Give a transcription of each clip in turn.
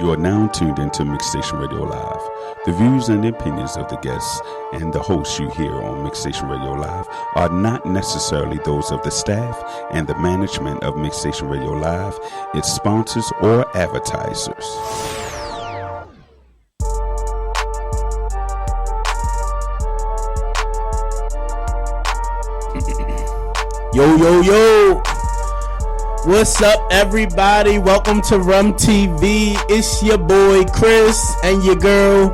You are now tuned into Mixstation Radio Live. The views and opinions of the guests and the hosts you hear on Mixstation Radio Live are not necessarily those of the staff and the management of Mixstation Radio Live, its sponsors, or advertisers. Yo, yo, yo. What's up, everybody? Welcome to Rum TV. It's your boy Chris and your girl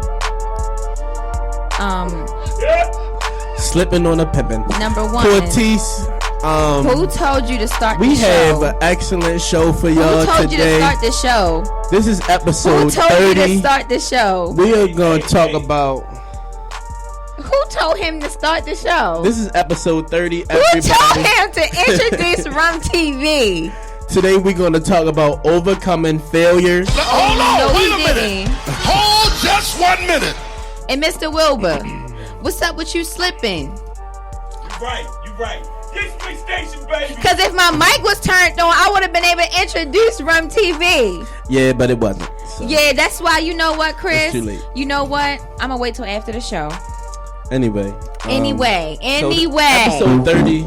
slipping on a pimpin'. Number one, Cortese. Who told you to start the show? We have an excellent show for y'all today. Who told you to start the show? This is episode 30. Who told you to start the show? We are going to talk about... Who told him to start the show? This is episode 30. Who told him to introduce Rum TV? Today we're going to talk about overcoming failures. Hold on, wait a minute. Hold just 1 minute. And Mr. Wilbur, what's up with you slipping? You right. This Mixstation, baby. Because if my mic was turned on, I would have been able to introduce Rum TV. Yeah, but it wasn't. So. Yeah, that's why, you know what, Chris? It's too late. You know what? I'm going to wait till after the show. Anyway. So episode 30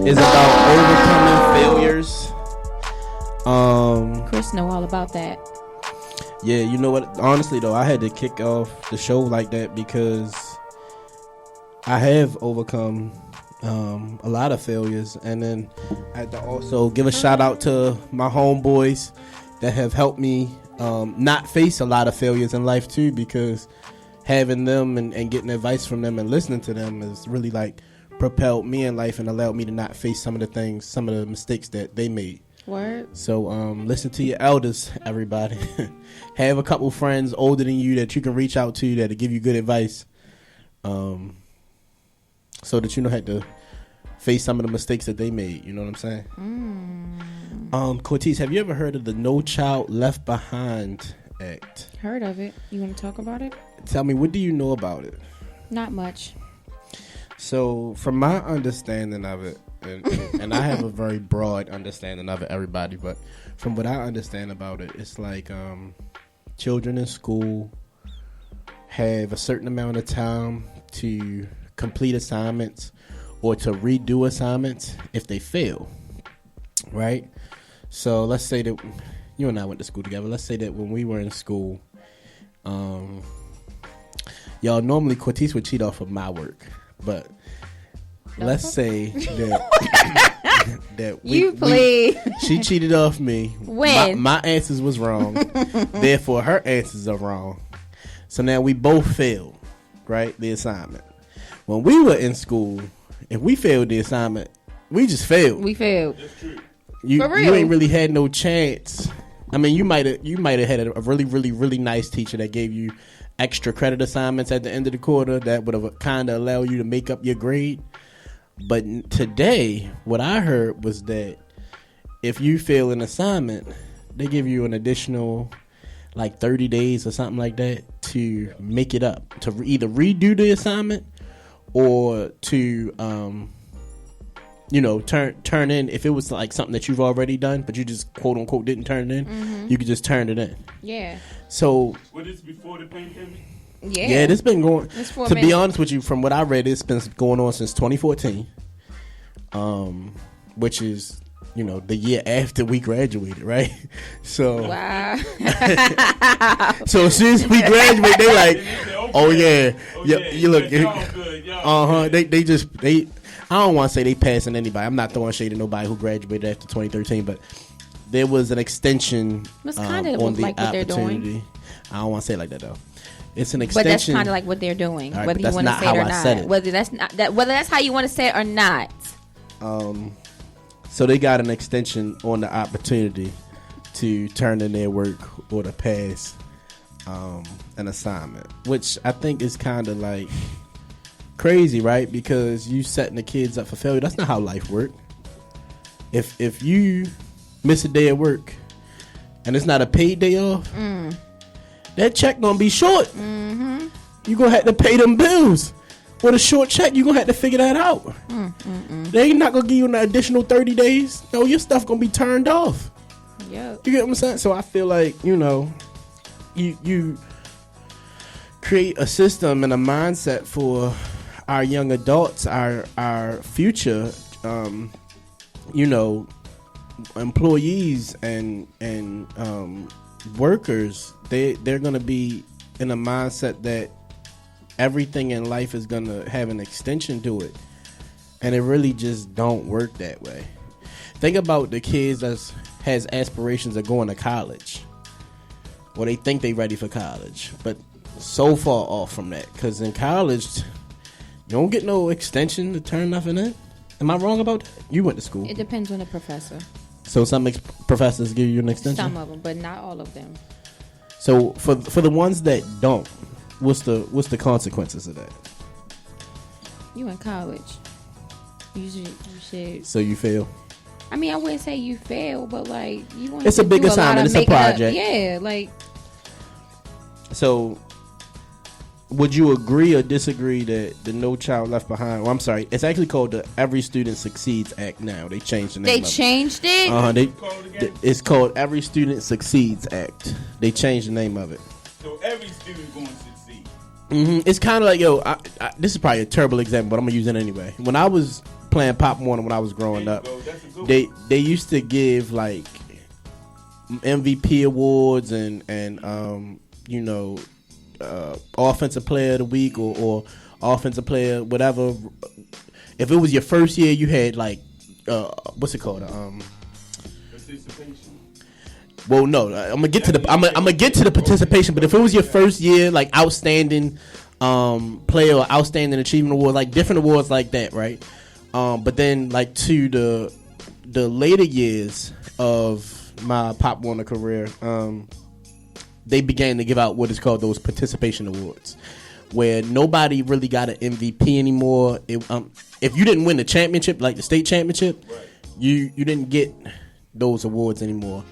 is about overcoming failures. Chris know all about that. Yeah, you know what? Honestly, though, I had to kick off the show like that because I have overcome a lot of failures, and then I had to also give a shout out to my homeboys that have helped me not face a lot of failures in life too, because having them and getting advice from them and listening to them has really like propelled me in life and allowed me to not face some of the mistakes that they made. Word. So listen to your elders, everybody. Have a couple friends older than you that you can reach out to that'll give you good advice, so that you don't have to face some of the mistakes that they made. You know what I'm saying? Cortese, have you ever heard of the No Child Left Behind Act? Heard of it. You want to talk about it? Tell me, what do you know about it? Not much. So, from my understanding of it, and I have a very broad understanding of it, everybody, but from what I understand about it, it's like children in school have a certain amount of time to complete assignments or to redo assignments if they fail, right? So, let's say that you and I went to school together. Let's say that when we were in school, y'all, normally Cortese would cheat off of my work, but let's say that she cheated off me. When? My answers was wrong. Therefore, her answers are wrong. So now we both failed, right? The assignment. When we were in school, if we failed the assignment, we just failed. We failed. That's true. You For real. ain't really had no chance. I mean, you might have had a really, really, really nice teacher that gave you extra credit assignments at the end of the quarter that would have kind of allowed you to make up your grade. But today, what I heard was that if you fail an assignment, they give you an additional like 30 days or something like that to make it up, to either redo the assignment or to turn in, if it was like something that you've already done but you just quote unquote didn't turn it in, you could just turn it in. Yeah. So Was this before the pandemic? Yeah, this been going. To be honest with you, from what I read, it's been going on since 2014, which is the year after we graduated, right? So wow. So as soon as we graduate, they like, oh yeah, you look, They I don't want to say they passing anybody. I'm not throwing shade at nobody who graduated after 2013, but there was an extension That's kind of on the like what they're doing. opportunity. I don't want to say it like that though. It's an extension. But that's kind of like what they're doing, right, whether you want to say it or not. Whether that's how you want to say it or not. So they got an extension on the opportunity to turn in their work or to pass an assignment, which I think is kind of like crazy, right? Because you setting the kids up for failure. That's not how life works. If you miss a day at work and it's not a paid day off, that check gonna be short. Mm-hmm. You gonna have to pay them bills. With a short check, you gonna have to figure that out. They ain't not gonna give you an additional 30 days. No, your stuff gonna be turned off. Yep. You get what I'm saying? So I feel like, you create a system and a mindset for our young adults, our future, employees and workers. They're gonna be in a mindset that everything in life is gonna have an extension to it, and it really just don't work that way. Think about the kids that has aspirations of going to college, or they think they ready for college, but so far off from that. Because in college, you don't get no extension to turn nothing in. Am I wrong about that? You went to school. It depends on the professor. So some professors give you an extension? Some of them, but not all of them. So for the ones that don't, what's the consequences of that? You in college. You should. So you fail? I mean, I wouldn't say you fail, but like you want. It's a big assignment. It's a project. Yeah, like. So, would you agree or disagree that the No Child Left Behind? Well, I'm sorry, it's actually called the Every Student Succeeds Act now. They changed the name. They changed it. It's called Every Student Succeeds Act. They changed the name of it. So every student going to succeed. Mm-hmm. It's kind of like, this is probably a terrible example, but I'm gonna use it anyway. When I was playing Pop Warner when I was growing up, they used to give like MVP awards and offensive player of the week or offensive player whatever. If it was your first year, you had like what's it called? Participation. Well, no, I'm gonna get to the participation. But if it was your first year, like outstanding player or outstanding achievement award, like different awards like that, right? But then like to the later years of my Pop Warner career, they began to give out what is called those participation awards, where nobody really got an MVP anymore. If you didn't win the championship, like the state championship, right, you didn't get those awards anymore.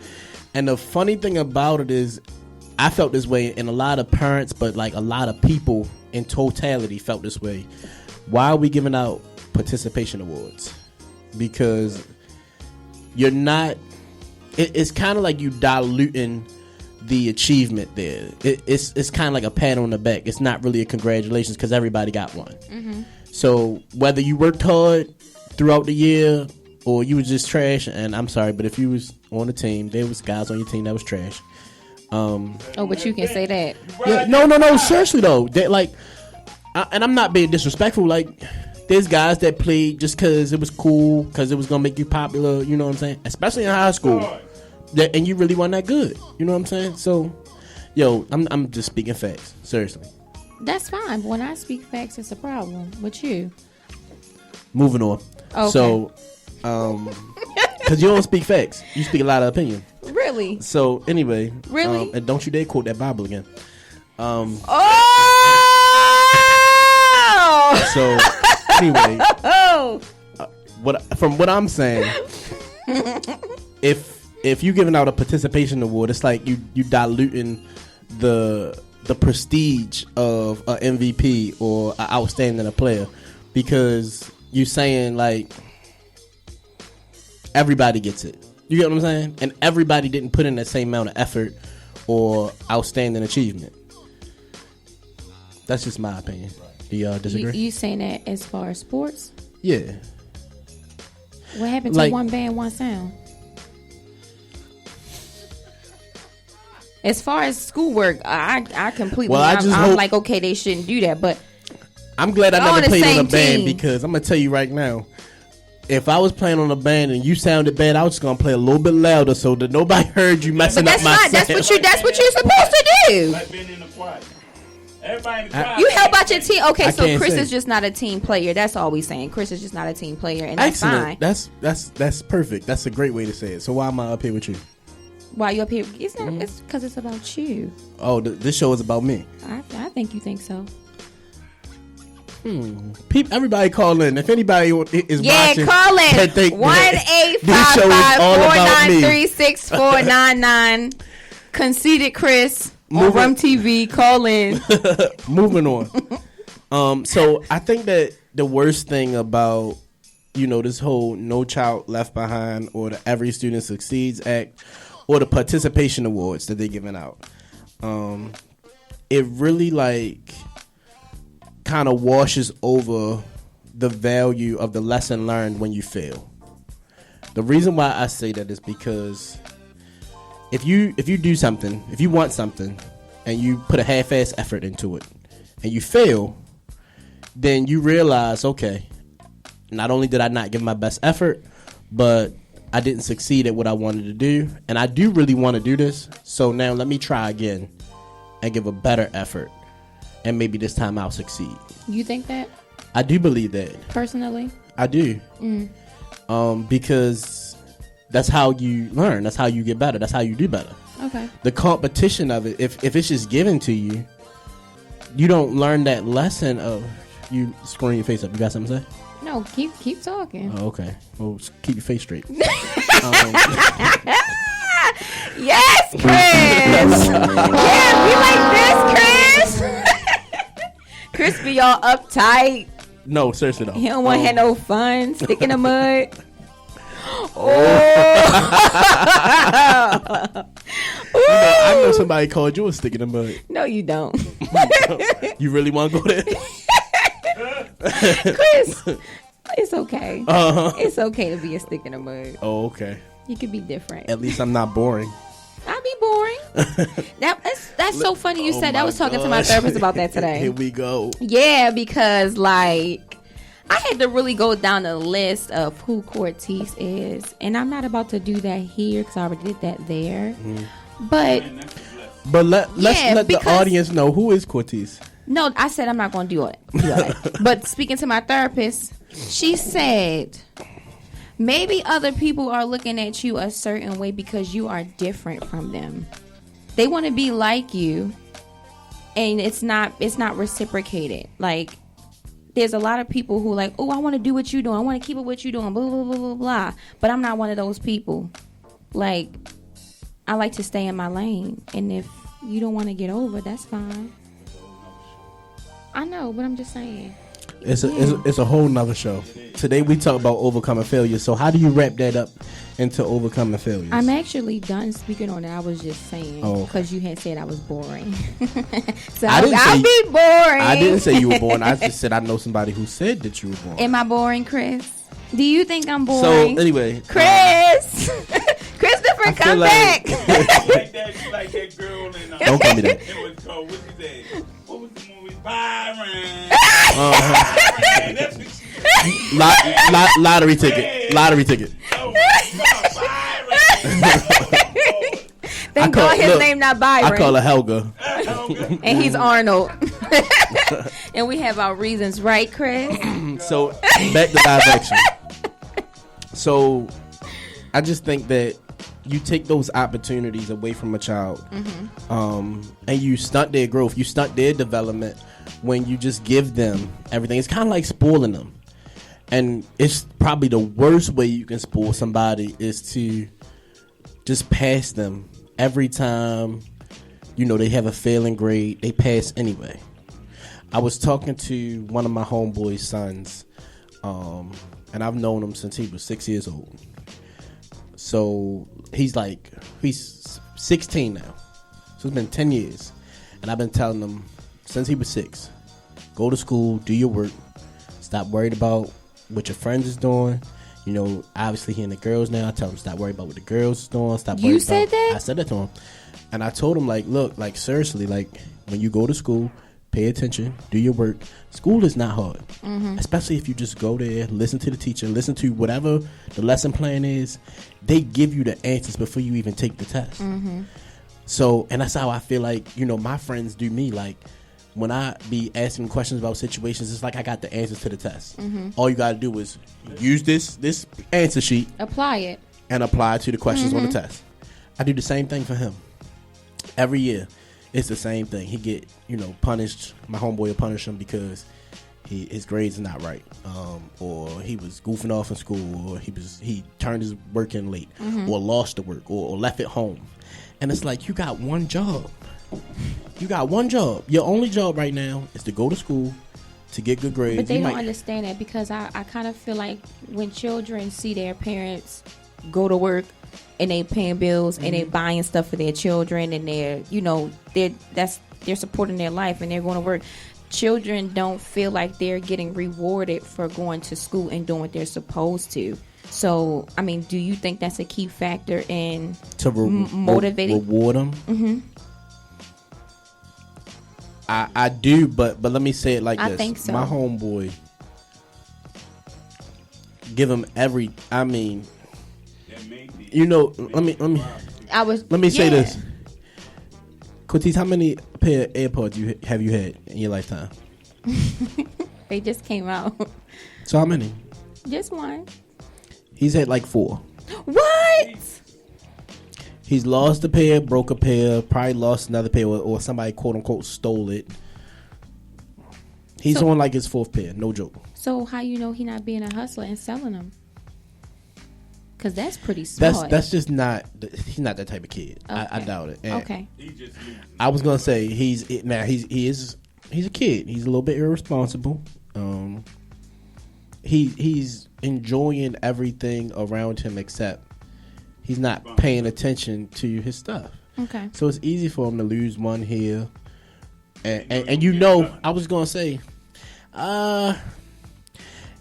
And the funny thing about it is, I felt this way, and a lot of parents, but like a lot of people in totality felt this way. Why are we giving out participation awards? Because you're not. It's kind of like you diluting the achievement there. It's kind of like a pat on the back. It's not really a congratulations because everybody got one. Mm-hmm. So whether you worked hard throughout the year or you was just trash, and I'm sorry, but if you was on the team, there was guys on your team that was trash. But you can say that. Yeah, no. Seriously though, that like, and I'm not being disrespectful. Like, there's guys that played just because it was cool, because it was gonna make you popular. You know what I'm saying? Especially in high school. And you really weren't that good. You know what I'm saying? So, I'm just speaking facts. Seriously. That's fine. When I speak facts, it's a problem with you. Moving on. Okay. So, because you don't speak facts. You speak a lot of opinion. Really? So, anyway. Really? And don't you dare quote that Bible again. Oh! So, anyway. Oh! From what I'm saying, if you're giving out a participation award, it's like you diluting the prestige of an MVP or an outstanding player, because you saying like everybody gets it. You get what I'm saying? And everybody didn't put in that same amount of effort or outstanding achievement. That's just my opinion. Do y'all disagree? You saying that as far as sports? Yeah. What happened to one band, one sound? As far as schoolwork, I completely. Well, I'm like, okay, they shouldn't do that, but I'm glad I never played on a band, team. because I'm gonna tell you right now, if I was playing on a band and you sounded bad, I was just gonna play a little bit louder so that nobody heard you messing up my sound. That's what you're supposed to do. Like being in the choir. Everybody in the choir. You help out your team. Okay, so Chris say. is just not a team player. That's all we saying. Chris is just not a team player, and that's Excellent. fine. That's perfect. That's a great way to say it. So why am I up here with you? Why you up here? It's not. It's because it's about you. Oh, this show is about me. I think you think so. Everybody call in. If anybody is watching, call in. 1-855-493-6499. Conceited Chris on Rum TV. Call in. Moving on. So I think that the worst thing about this whole No Child Left Behind or the Every Student Succeeds Act or the participation awards that they're giving out, it really like kind of washes over the value of the lesson learned when you fail. The reason why I say that is because if you do something, if you want something, and you put a half-ass effort into it, and you fail, then you realize, okay, not only did I not give my best effort, but I didn't succeed at what I wanted to do, and I do really want to do this, so now let me try again and give a better effort, and maybe this time I'll succeed. You think that? I do believe that. Personally? I do. Because that's how you learn. That's how you get better. That's how you do better. Okay. The competition of it, if it's just given to you, you don't learn that lesson of you screwing your face up. You got something to say? No, keep talking. Oh, okay. Well, keep your face straight. Yes, Chris. Yeah, be like this, Chris. Chris be all uptight. No, seriously though. He don't want to have no fun. Stick in the mud. I know somebody called you a stick in the mud. No, you don't. You really want to go there? Chris, it's okay. Uh-huh. It's okay to be a stick in the mud. Oh, okay. You can be different. At least I'm not boring. I'll be boring. That's so funny you said that. I was talking to my therapist about that today. Here we go. Yeah, because like I had to really go down the list of who Cortez is, and I'm not about to do that here because I already did that there. But let's let the audience know who is Cortez. No, I said I'm not going to do it. But speaking to my therapist, she said maybe other people are looking at you a certain way because you are different from them. They want to be like you, and it's not reciprocated. Like there's a lot of people who like, oh, I want to do what you're doing. I want to keep it what you're doing, blah, blah, blah, blah, blah. But I'm not one of those people. Like, I like to stay in my lane. And if you don't want to get over, that's fine. I know, but I'm just saying. It's a whole nother show. Today we talk about overcoming failure. So how do you wrap that up into overcoming failures? I'm actually done speaking on it. I was just saying because you had said I was boring. So I'll be boring. I didn't say you were boring. I just said I know somebody who said that you were boring. Am I boring, Chris? Do you think I'm boring? So anyway, Chris, Christopher, come back. like that girl in don't call me that. It was called, what you say? What was the movie? Byron. That's what she Lottery ticket. Lottery ticket. Oh, Byron. Thank God his name not Byron. I call her Helga. And he's Arnold. And we have our reasons, right, Chris? So back to live action. So I just think that you take those opportunities away from a child, and you stunt their growth, you stunt their development when you just give them everything. It's kind of like spoiling them, and it's probably the worst way you can spoil somebody is to just pass them every time. You know, they have a failing grade, they pass anyway. I was talking to one of my homeboy's sons, and I've known him since he was 6 years old. So he's 16 now. So it's been 10 years. And I've been telling him since he was 6, go to school, do your work, stop worried about what your friends is doing. You know, obviously he and the girls now. I tell him stop worried about what the girls is doing. Stop worried. You said that? I said that to him. And I told him, like, look, like, seriously, like, when you go to school, pay attention, do your work. School is not hard, especially if you just go there, listen to the teacher, listen to whatever the lesson plan is. They give you the answers before you even take the test. So, and that's how I feel like, you know, my friends do me. Like, when I be asking questions about situations, it's like I got the answers to the test. All you got to do is use this answer sheet. Apply it. And apply it to the questions on the test. I do the same thing for him. Every year, it's the same thing. He get, you know, punished. My homeboy will punish him because his grades are not right, or he was goofing off in school, or he turned his work in late, or lost the work, or left it home. And it's like, you got one job. You got one job. Your only job right now is to go to school, to get good grades. But they don't understand that because I kind of feel like when children see their parents go to work and they paying bills and they buying stuff for their children and they're supporting their life and they're going to work. Children don't feel like they're getting rewarded for going to school and doing what they're supposed to. So, I mean, do you think that's a key factor in motivating? Reward them? Mm-hmm. I do, but let me say it like this. I think so. My homeboy, give him every. I mean, let me say this. Cortez, how many pair of AirPods have you had in your lifetime? They just came out. So how many? Just one. He's had like 4. What? He's lost a pair, broke a pair, probably lost another pair, or somebody quote unquote stole it. He's on like his 4th pair, no joke. So how you know he not being a hustler and selling them? Because that's pretty smart. That's just not. He's not that type of kid. Okay. I doubt it. And okay. I was gonna say he's a kid. He's a little bit irresponsible. He's enjoying everything around him except he's not paying attention to his stuff. Okay. So it's easy for him to lose one here, and I was gonna say,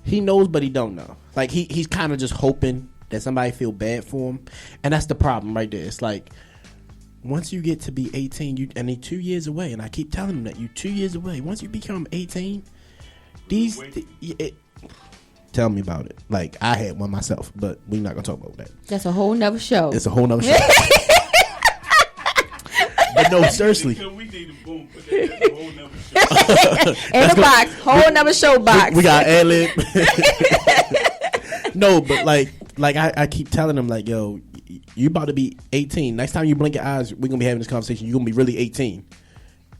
he knows but he don't know. Like he's kind of just hoping that somebody feel bad for him, and that's the problem right there. It's like once you get to be 18, and you're 2 years away, and I keep telling him that you're 2 years away. Once you become 18, tell me about it. Like I had one myself, but we're not gonna talk about that. That's a whole nother show. It's a whole nother show. But no, seriously. We need to boom, put that in a whole nother show. In the box, whole nother show box. We got ad-lib. No, but like I keep telling him, like, yo, you about to be 18. Next time you blink your eyes, we're gonna be having this conversation. You're gonna be really 18,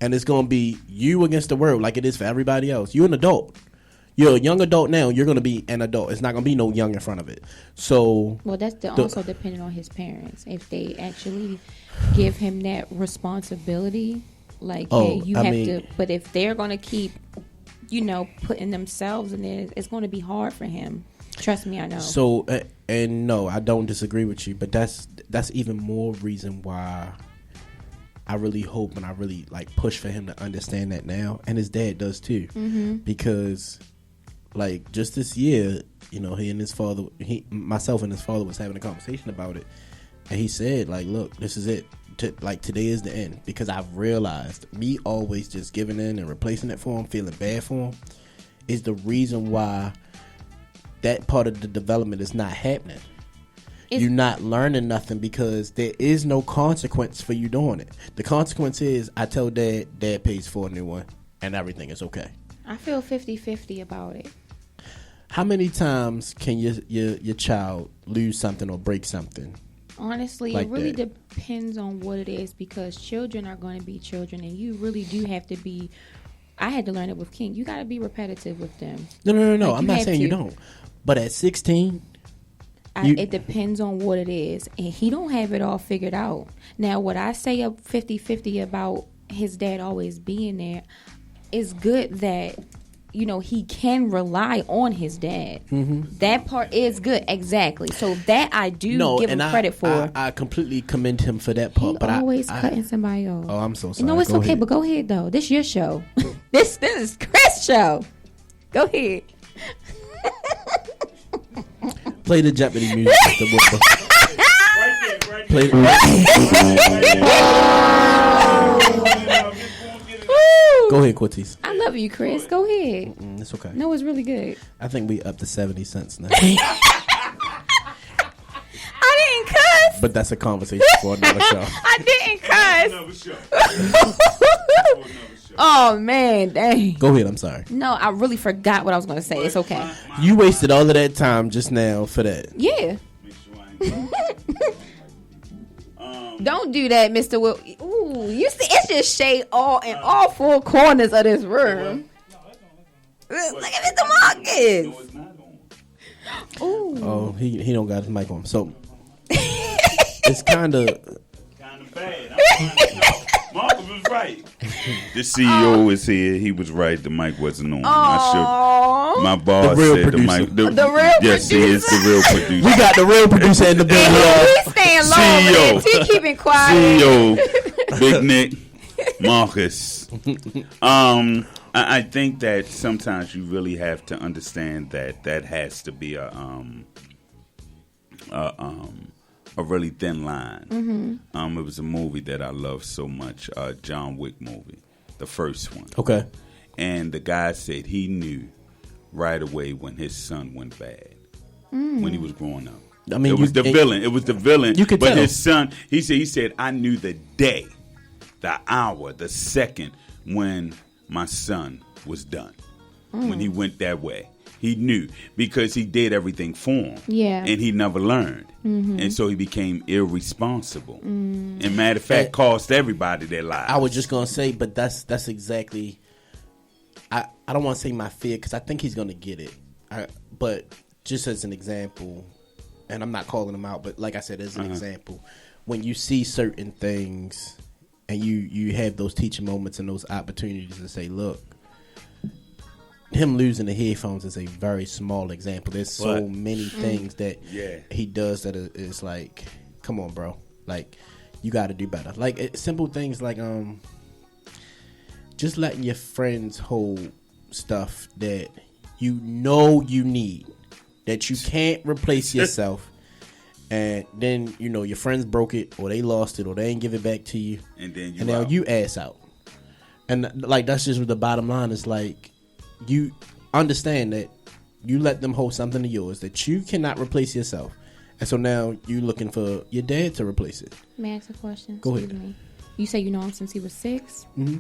and it's gonna be you against the world, like it is for everybody else. You're an adult. You're a young adult now. You're gonna be an adult. It's not gonna be no young in front of it. So, well, that's also depending on his parents. If they actually give him that responsibility, like, hey, you have to. But if they're gonna keep, putting themselves in there, it's gonna be hard for him. Trust me, I know. So, and no, I don't disagree with you, but that's even more reason why I really hope and I really push for him to understand that now, and his dad does too, because just this year, he and his father, myself and his father was having a conversation about it, and he said, look, this is it. Today is the end, because I've realized me always just giving in and replacing it for him, feeling bad for him, is the reason why that part of the development is not happening. You're not learning nothing because there is no consequence for you doing it. The consequence is I tell dad pays for a new one and everything is okay. I feel 50-50 about it. How many times can your child lose something or break something? Honestly, it really depends on what it is, because children are going to be children, and you really do have to be. I had to learn it with King. You got to be repetitive with them. No. I'm not saying you don't. But at 16, it depends on what it is, and he don't have it all figured out. Now, what I say of 50-50 about his dad always being there is good that he can rely on his dad. Mm-hmm. That part is good, exactly. So that I do give him credit for. I completely commend him for that part. But always cutting somebody off. Oh, I'm so sorry. No, it's okay, but go ahead though. This your show. This is Chris' show. Go ahead. Play the Jeopardy music. Play Go ahead, Cortez. I love you, Chris. Go ahead. It's okay. No, it's really good. I think we up to 70 cents now. I didn't cuss. But that's a conversation for another show. I didn't cuss. Oh, man. Dang. Go ahead. I'm sorry. No, I really forgot what I was going to say. It's okay. You wasted all of that time just now for that. Yeah. Don't do that, Mr. Will. Ooh, you see, it's just shade in all four corners of this room. Look at Mr. Marcus. Ooh. Oh, he don't got his mic on. So it's kind of bad. Marcus was right. The CEO is here. He was right. The mic wasn't on. I My boss The real said producer. The real yes, he is the real producer. We got the real producer in the building. He's staying low, man. CEO. He keeping quiet. CEO, Big Nick, Marcus. I think that sometimes you really have to understand that has to be a really thin line. It was a movie that I loved so much, John Wick movie, the first one. Okay. And the guy said he knew right away when his son went bad when he was growing up. I mean, it was the villain. It was the villain. You could but tell. his son, he said, I knew the day, the hour, the second when my son was done. When he went that way. He knew because he did everything for him. Yeah. And he never learned. And so he became irresponsible. And matter of fact, cost everybody their lives. I was just gonna say, but that's exactly. I don't want to say my fear because I think he's gonna get it. But just as an example, and I'm not calling him out, but like I said, as an example, when you see certain things and you have those teaching moments and those opportunities to say, look, him losing the headphones is a very small example. There's so many things that he does that is like, come on, bro. Like, you got to do better. Like, simple things like just letting your friends hold stuff that you know you need, that you can't replace yourself. And then, you know, your friends broke it or they lost it or they ain't give it back to you. And then now you ass out. And, like, that's just what the bottom line is. Like, you understand that you let them hold something of yours that you cannot replace yourself. And so now you looking for your dad to replace it. May I ask a question? Go Excuse ahead. me. You say you know him since he was 6? Mm-hmm.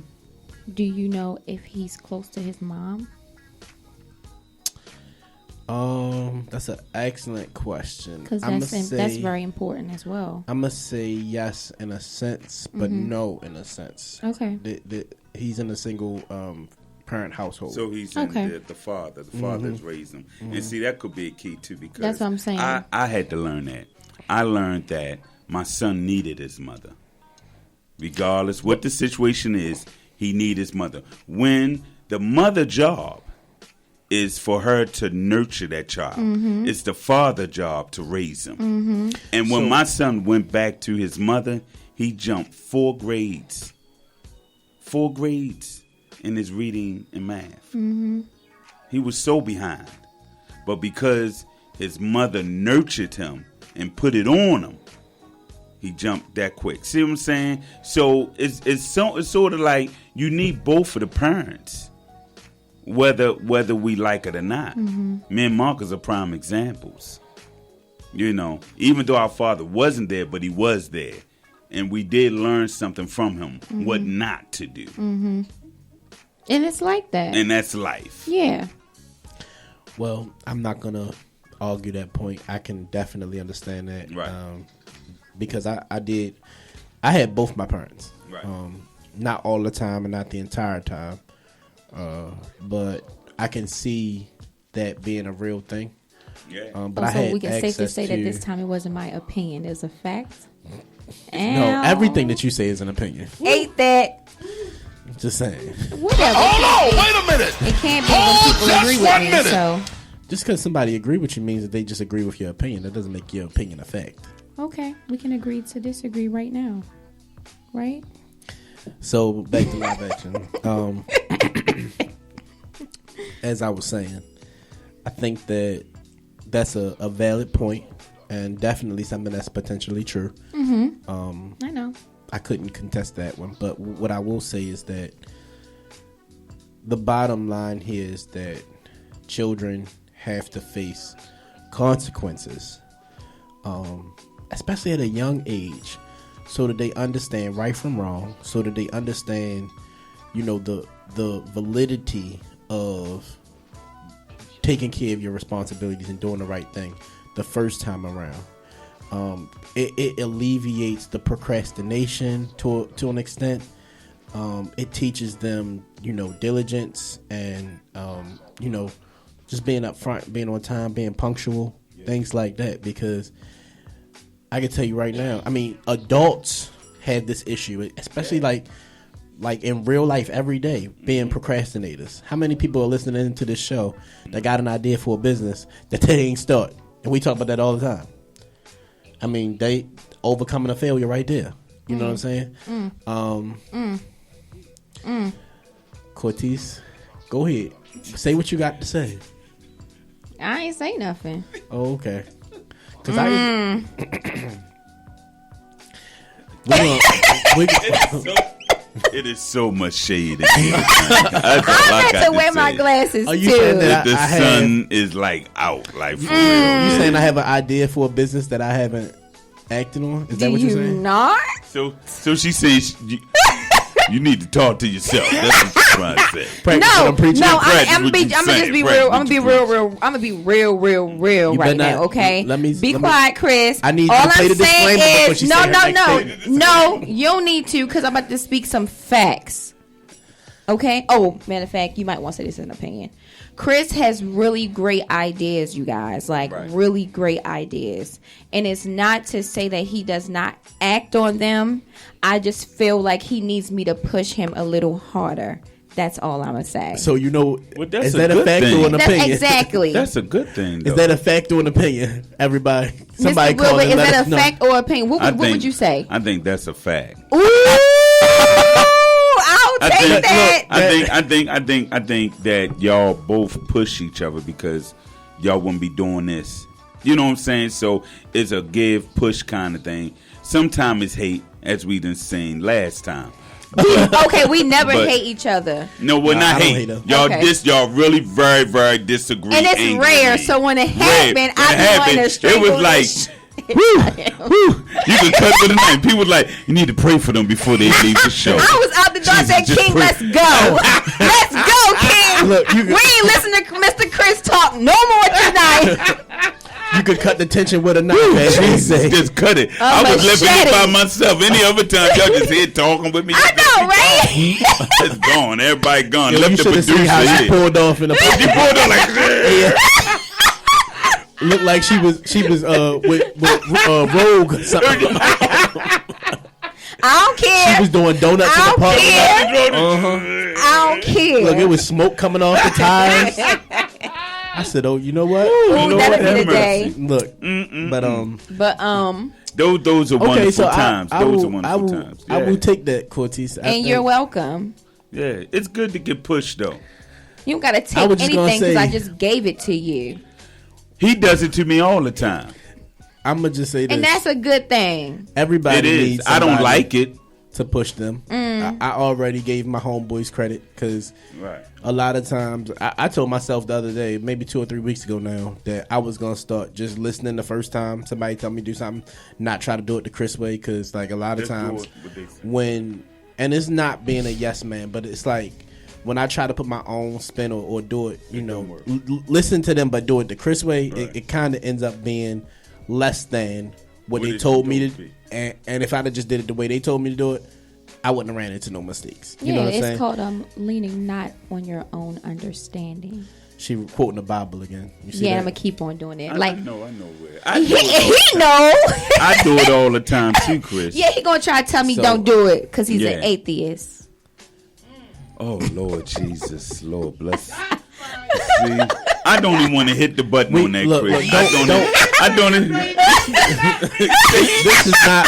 Do you know if he's close to his mom? That's an excellent question. Because that's very important as well. I'm going to say yes in a sense, but no in a sense. Okay. He's in a single parent household. So he's in the father. The father's raised him. And see, that could be a key too because that's what I'm saying. I had to learn that. I learned that my son needed his mother. Regardless what the situation is, he needed his mother. When the mother job is for her to nurture that child. It's the father job to raise him. And when my son went back to his mother, he jumped 4 grades. 4 grades in his reading and math. He was so behind. But because his mother nurtured him and put it on him, he jumped that quick. See what I'm saying? So it's sort of like you need both of the parents, whether we like it or not. Me and Marcus are prime examples. You know, even though our father wasn't there, but he was there, and we did learn something from him, what not to do. And it's like that. And that's life. Yeah. Well, I'm not going to argue that point. I can definitely understand that. Right. Because I had both my parents. Right. Not all the time and not the entire time. But I can see that being a real thing. Yeah. But I Also, had we can safely access say that to- this time it wasn't my opinion. It's a fact. No, everything that you say is an opinion. Ain't that? Just saying. Whatever. Hold on, wait a minute. It can't be when people just agree 1 with me. minute. So, Just because somebody agree with you means that they just agree with your opinion. That doesn't make your opinion a fact. okay, we can agree to disagree right now. Right? So back to live action. As I was saying, I think that that's a valid point and definitely something that's potentially true. I know. I couldn't contest that one, but what I will say is that the bottom line here is that children have to face consequences, especially at a young age, so that they understand right from wrong, so that they understand, you know, the validity of taking care of your responsibilities and doing the right thing the first time around. It alleviates the procrastination to an extent. It teaches them, you know, diligence and, you know, just being up front, being on time, being punctual, things like that. Because I can tell you right now, I mean, adults have this issue, especially like like in real life every day being procrastinators. How many people are listening to this show that got an idea for a business that they ain't start? And we talk about that all the time. I mean, they overcoming a failure right there. You know what I'm saying? Cortez, go ahead. Say what you got to say. I ain't say nothing. Oh, okay. Because It is so much shade in here. That's all I had to wear my say. glasses Are you too. saying that The sun is like out, like for real. You saying I have an idea for a business that I haven't acted on? Is that what you're Do you saying? not? So she says you need to talk to yourself. That's what she's trying to say. Practice what I'm preaching. I'm what gonna you just saying. be Practice real. I'm what gonna be you real. I'm gonna be real You right better now. not- Okay. let me- be let me- quiet, Chris. I need you All to play I'm the saying disclaimer before is she say her next statement. no. You don't need to because I'm about to speak some facts. Okay. Oh, matter of fact, you might want to say this as an opinion. Chris has really great ideas, you guys. Like really great ideas, and it's not to say that he does not act on them. I just feel like he needs me to push him a little harder. That's all I'm gonna say. So you know, Well, that's is a that a good fact thing. or an That's opinion? exactly. That's a good thing, though. Is that a fact or an opinion? Everybody, somebody Mr. call Wilbur, and is let that us a know. fact or opinion? What would you say? I think that's a fact. Ooh, I'll take that. I think that y'all both push each other because y'all wouldn't be doing this. You know what I'm saying? So it's a give push kind of thing. Sometimes it's hate, as we done seen last time. We never But- hate each other, No, we're Nah, not I don't hate. hate her. Y'all Okay. y'all really very, very disagree. and it's angrily. rare. So when it happened, When I it be wanting to happened, strangle it was like, this shit. whew, you can cut with a knife. People was like, you need to pray for them before they leave the show. I was out the door and Jesus, said, just King, pray. let's go. Let's go, King. Look, you we ain't listen to Mr. Chris talk no more tonight. You could cut the tension with a knife, as he say. Just cut it. I was left machete. it by myself. Any other time, y'all just here talking with me. I know, right? It's gone. Everybody gone. Yo, Left you the should have seen producer how she here. pulled off in the. She pulled on like, Looked like she was with Rogue or something. I don't care. She was doing donuts in I the don't parking care. lot. I don't care. Look, it was smoke coming off the tires. I said, "Oh, you know what? Ooh, You know that'll what? be the day. Look, but those are wonderful okay, so times. I Those are will, wonderful times. I will Yeah. take that, Cortez. and you're welcome. Yeah, it's good to get pushed though. You don't gotta I take was just gonna anything because I say- just gave it to you, He does it to me all the time. I'm gonna just say this: and that's a good thing. everybody It is. needs I don't somebody like it. to push them. I already gave my homeboys credit because Right. a lot of times I told myself the other day, maybe 2 or 3 weeks ago now, that I was gonna start just listening the first time somebody tell me to do something, not try to do it the Chris way, because like a lot of Just do times what they say. when, and it's not being a yes man, but it's like when I try to put my own spin or do it, you know, listen to them but do it the Chris way, it kind of ends up being less than what they it told me should to. be. And if I'd have just did it the way they told me to do it, I wouldn't have ran into no mistakes. You know what I'm it's saying? called leaning not on your own understanding. She quoting the Bible again. You see Yeah, that? I'm gonna keep on doing it. I Like know where. I do, he it know. all, I do it all the time too, Chris. Yeah, he gonna try to tell me So- don't do it because he's Yeah. an atheist. Oh Lord Jesus, Lord bless. See, I don't even want to hit the button on that, look, Chris. look, I don't. Even, This is not.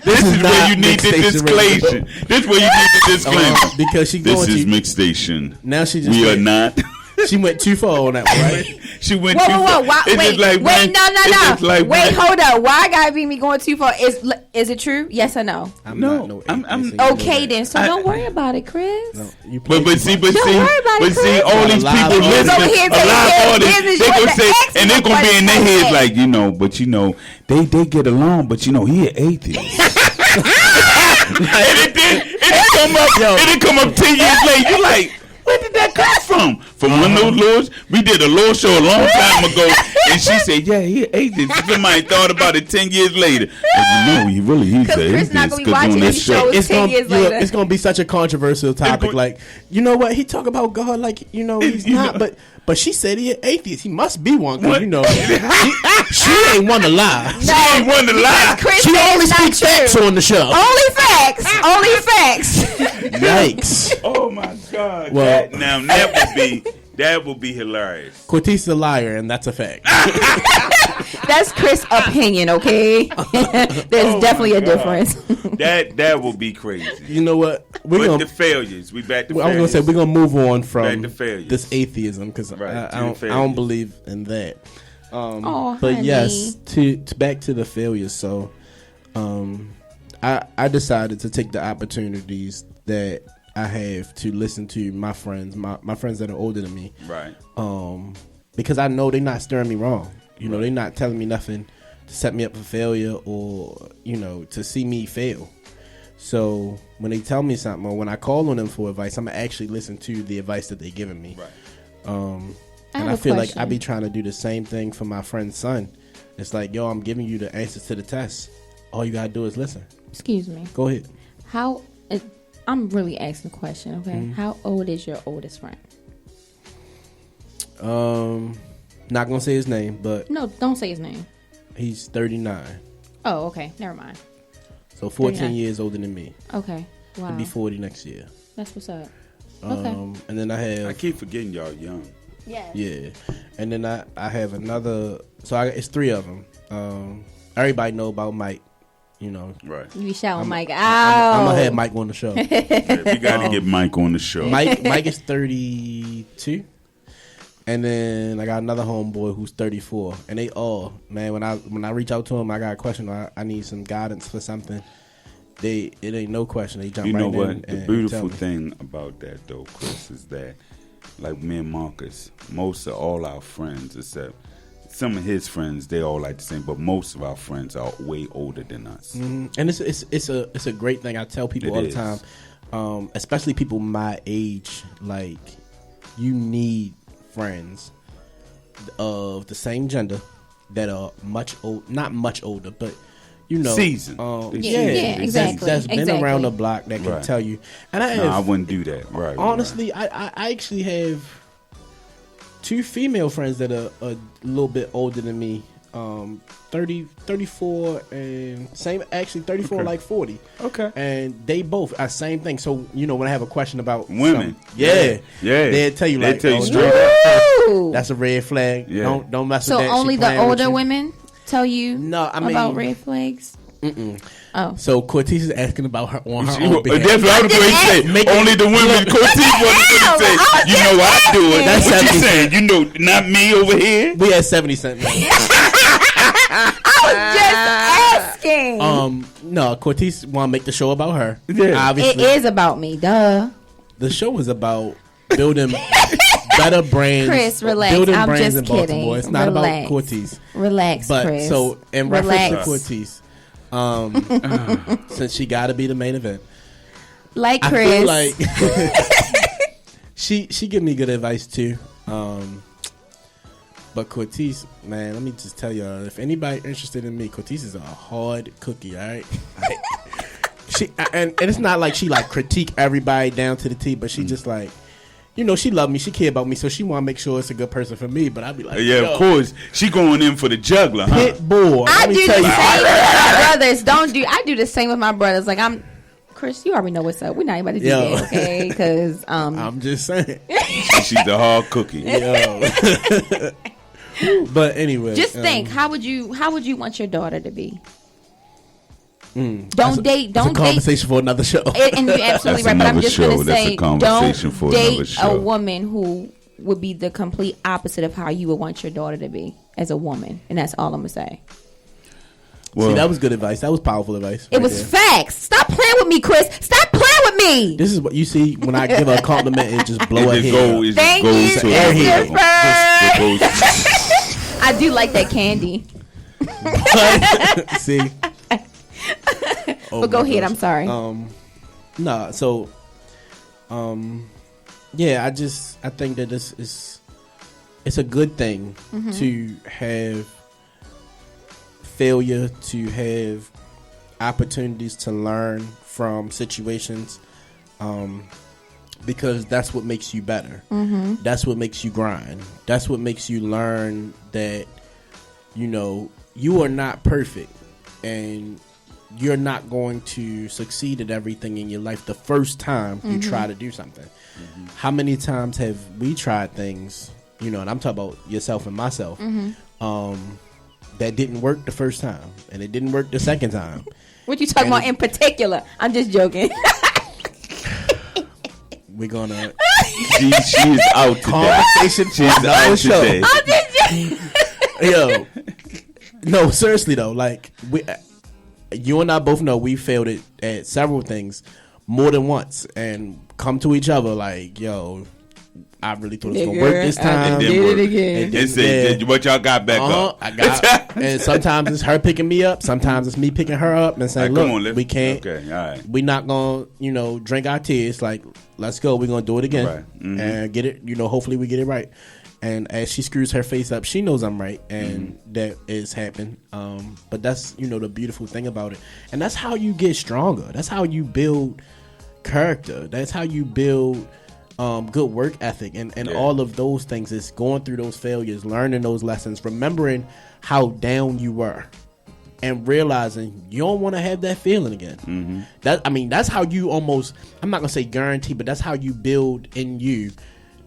This is not where you need the Mixstation Radio. disclaimer. This is where you need the disclaimer. Because she This going is to Mix Station. now. She just We are went, not. She went too far on that one, right? She went Whoa, too whoa, far. whoa! Why, It's wait, just like wait, when- no, it's just no. like Wait, when- hold up. Why I gotta be me going too far? Is it true? Yes or no? I'm No, not no I'm- atheist, and you know Okay, that. then. So don't worry about it, Chris. No, you play But too see, much. but Don't see, worry about but it, see, Chris. all these Live people audience. listening, Over here a taking live care of audience, business. they You're gonna the say, expert and they're gonna be in their for heads that. like, you know, but you know, they get along, but you know, he an atheist. And it didn't come up 10 years later. You like, where did that come from? From one of those lords? We did a law show a long time ago, and she said, yeah, he an atheist. Somebody thought about it 10 years later. And you know, he's an Chris atheist. not gonna be 'cause watching on that these show. shows. It's 10 gonna, years look, later. it's gonna be such a controversial topic. go- Like, you know what? He talk about God like, you know, he's You not. know. But she said he an atheist. He must be one, because, you know, she ain't one to lie. No, She ain't one to lie. Chris She said only it's not speaks true. facts on the show. Only facts. Only facts. Yikes. Oh my God! Well- that would be hilarious. Cortez is a liar, and that's a fact. That's Chris' opinion, okay? There's definitely a difference. That will be crazy. You know what? But the failures, we back to. I was gonna say we're gonna move on Back from to failures. this atheism, because Right, I to don't failures. believe in that. Oh, But honey. yes, to back to the failures. So, I decided to take the opportunities that I have to listen to my friends, my friends that are older than me, Right. because I know they're not steering me wrong. You know, they're not telling me nothing to set me up for failure, or, you know, to see me fail. So when they tell me something, or when I call on them for advice, I'm gonna actually listen to the advice that they're giving me. Right. And I feel like I be trying to do the same thing for my friend's son. It's like, yo, I'm giving you the answers to the test. All you gotta do is listen. Excuse me. Go ahead. I'm really asking a question, okay? Mm-hmm. How old is your oldest friend? Not gonna say his name, but No, don't say his name. he's 39. Oh, okay. Never mind. So 14 39. years older than me. Okay. Wow. He'll be 40 next year. That's what's up. Okay. And then I have I keep forgetting y'all young. Yes. yeah, and then I have another. So it's three of them. Everybody know about Mike. You know, Right. You be shouting Mike I'm out. gonna have Mike on the show. Yeah, we got to get Mike on the show. Mike is 32, and then I got another homeboy who's 34, and they all, man. When I reach out to them, I got a question. I need some guidance for something. It ain't no question. They jump You right know in. what? And The tell beautiful me. thing about that, though, Chris, is that, like me and Marcus, most of all our friends, except some of his friends, they all like the same, but most of our friends are way older than us. And it's a great thing. I tell people It all the is. time, especially people my age. Like, you need friends of the same gender that are not much older, but you know, Seasoned. Yeah, exactly. That's been Exactly. around the block that can Right. tell you. And I have, No, I wouldn't do that. Right. honestly, I actually have two female friends that are a little bit older than me. 34 and same, actually 34 Okay. like 40. Okay. And they both are same thing. So, you know, when I have a question about Women. something, yeah. Yeah. They'll tell you They'll like, tell you oh, straight Woo! that's a red flag. Yeah. Don't mess So with that. She only the playing with older you. women tell you No, I mean, about red flags? Oh. So Cortez is asking about her on her She- own behalf. That's what I was going to say. Make it- Only the women. Cortez wanted to say, you know I do it. That's What you 70 saying? You know, not me over here. We had 70 cent. Just asking. No, Cortez want to make the show about her. Yeah. It Obviously, is about me, duh. the show is about building better brands. Chris, relax. Building I'm brands just in Baltimore. kidding. It's not Relax. about Cortez. Relax, But Chris. so in reference to Relax. Cortez, since she got to be the main event, Like I Chris. feel like she give me good advice too. But Cortez, man, let me just tell y'all, if anybody interested in me, Cortez is a hard cookie, all right? She and it's not like she like critique everybody down to the T, but she just like, you know, she love me, she care about me, so she want to make sure it's a good person for me. But I'd be like, Yeah, yo, of course. She going in for the juggler, huh? pit bull. I Let me do the tell same you. with my brothers. I do the same with my brothers. Like, Chris, you already know what's up. We're not about to do Yo. that, okay? Because I'm just saying. She's a hard cookie. Yo. But anyway, just think, how would you want your daughter to be? Don't that's date. a Don't date. conversation for another show. And you're absolutely That's right. But I'm another just show. gonna That's say, a conversation don't for another date a show. woman who would be the complete opposite of how you would want your daughter to be as a woman. And that's all I'm gonna say. Well, See, that was good advice. That was powerful advice. It right was there. facts. Stop playing with me, Chris. Stop playing with me. This is what you see when I give her a compliment and just blow her it head. just up. goes Thank you, to another level. Christopher. It goes- I do like that candy. See? But go ahead. I'm sorry. Nah, so yeah, I think that it's a good thing to have failure, to have opportunities to learn from situations. because that's what makes you better. Mm-hmm. That's what makes you grind. That's what makes you learn that, you know, you are not perfect and you're not going to succeed at everything in your life the first time you try to do something. Mm-hmm. How many times have we tried things, you know, and I'm talking about yourself and myself, that didn't work the first time and it didn't work the second time. What you talking about in particular? I'm just joking. We're gonna. She is out today. Conversation. She's out today. I'm just joking. Yo, no, seriously though, like you and I both know we failed at several things more than once, and come to each other like, yo, I really thought it was gonna work this time. It didn't work. It said, what y'all got back up? I got, and sometimes it's her picking me up. Sometimes it's me picking her up and saying, right, look, we can't. Okay, all right. We not gonna, you know, drink our tears. Like, let's go. We're gonna do it again, right. And get it. You know, hopefully we get it right. And as she screws her face up, she knows I'm right, and that is happening. But that's, you know, the beautiful thing about it, and that's how you get stronger. That's how you build character. That's how you build good work ethic, and all of those things. Is going through those failures, learning those lessons, remembering how down you were, and realizing you don't want to have that feeling again. That's how you almost, I'm not gonna say guarantee, but that's how you build in you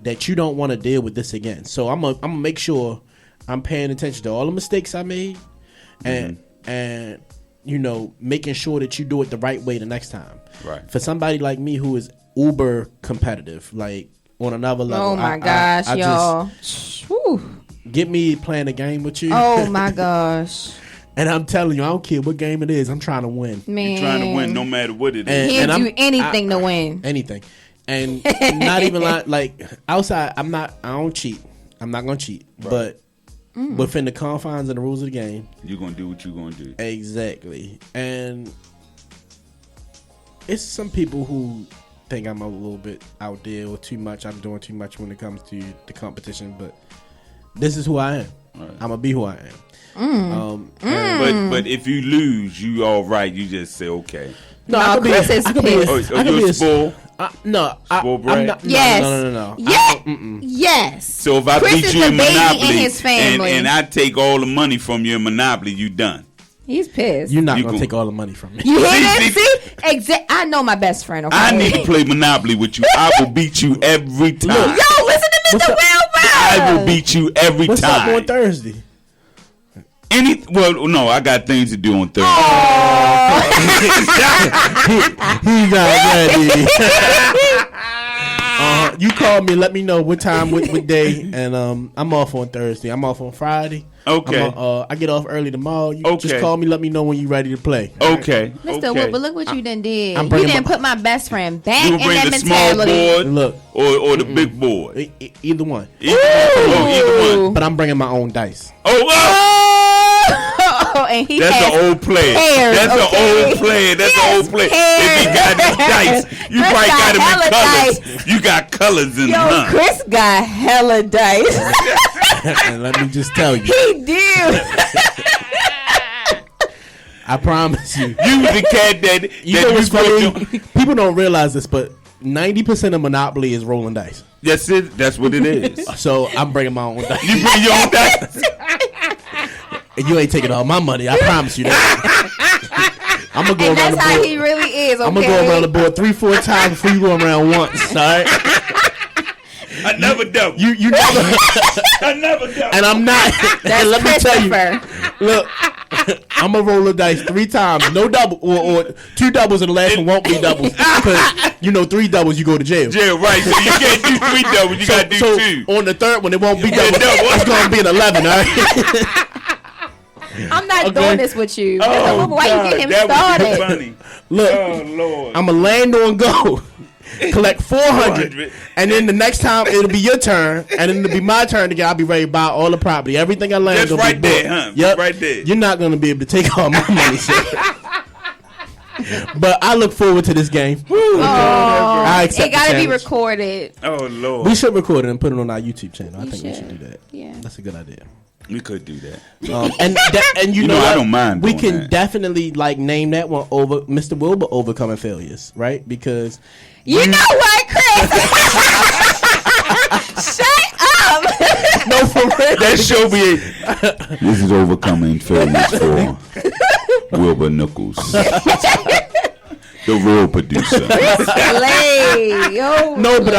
that you don't want to deal with this again. So I'm gonna make sure I'm paying attention to all the mistakes I made, and you know, making sure that you do it the right way the next time. Right. For somebody like me who is uber competitive, like on another level. Oh my gosh, y'all! Get me playing a game with you. Oh my gosh! And I'm telling you, I don't care what game it is. I'm trying to win. Man, you're trying to win no matter what it is. He'll do anything to win. Anything, and not even like outside. I don't cheat. I'm not gonna cheat, but. Within the confines and the rules of the game, you're gonna do what you're gonna do. Exactly. And it's some people who think I'm a little bit out there or too much. I'm doing too much when it comes to the competition, but this is who I am. Right. I'm gonna be who I am. But if you lose, you all right. You just say okay. No, I could be a spoil. No, I'm not. Yes. No. Yes. So if I Chris beat you in Monopoly his family. and I take all the money from you in Monopoly, you done. He's pissed. You're not gonna take all the money from me. You hear that? See? I know my best friend. Okay? I need to play Monopoly with you. I will beat you every time. Yo, listen to Mr. Wilbur. I will beat you every What's time. What's up on Thursday? Well, no, I got things to do on Thursday. He's not ready. You call me, let me know what time, what day, and I'm off on Thursday. I'm off on Friday. Okay. I get off early tomorrow. You just call me, let me know when you're ready to play. Okay. Mr. Wood, but look what you done did. You didn't put my best friend back you in that the mentality. Small board, or the big board. Either one. Either one. But I'm bringing my own dice. And he that's an old player. That's an old player. That's an old player. If he got his dice, you probably got him in colors. Dice. You got colors in them. Chris got hella dice. And let me just tell you, he did. I promise you. You the cat that you know what's funny? People don't realize this, but 90% of Monopoly is rolling dice. That's it. That's what it is. So I'm bringing my own dice. You bring your own dice. You ain't taking all my money. I promise you that. I'm gonna go and around the board. That's how he really is. Okay? I'm gonna go around the board 3-4 times before you go around once. All right. I never double. You never. I never double. And I'm not. That's let me tell you. Look, I'm gonna roll the dice 3 times. No double or 2 doubles, and the last one won't be doubles because 3 doubles you go to jail. Jail, right? So you can't do 3 doubles. You gotta do 2. On the third one, it won't be double. It's gonna be an 11. All right. I'm not doing this with you. Oh, why God, you get him that started? Would be funny. Look, oh Lord, I'm gonna land on go, collect 400, and then the next time it'll be your turn, and then it'll be my turn again. I'll be ready to buy all the property, everything I land. That's right there, huh? Yep, right there. You're not gonna be able to take all my money, but I look forward to this game. I accept. It gotta be recorded. Oh Lord, we should record it and put it on our YouTube channel. I think we should do that. Yeah, that's a good idea. We could do that. And you know I don't mind. We can that. definitely name that one over Mr. Wilbur overcoming failures, right? Because you know what, Chris? Shut up. No, for real. That show be. This is Overcoming Failures for Wilbur Nichols, the real producer. No, but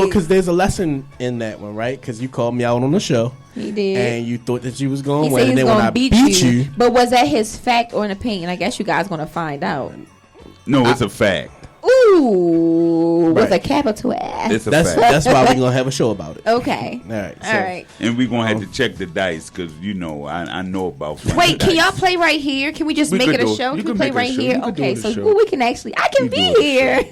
because there's a lesson in that one, right? Because you called me out on the show. He did. And you thought that you was going to win. And then when I beat you. But was that his fact or an opinion? I guess you guys going to find out. No, it's a fact. Ooh, right. With a capital S. It's a fact. That's why we're going to have a show about it. Okay. All right. All right. And we're going to have to check the dice because, I know about Wait, can dice. y'all play right here? Can we just make it a show? Can we play right here? Okay, so we can actually, I can be here.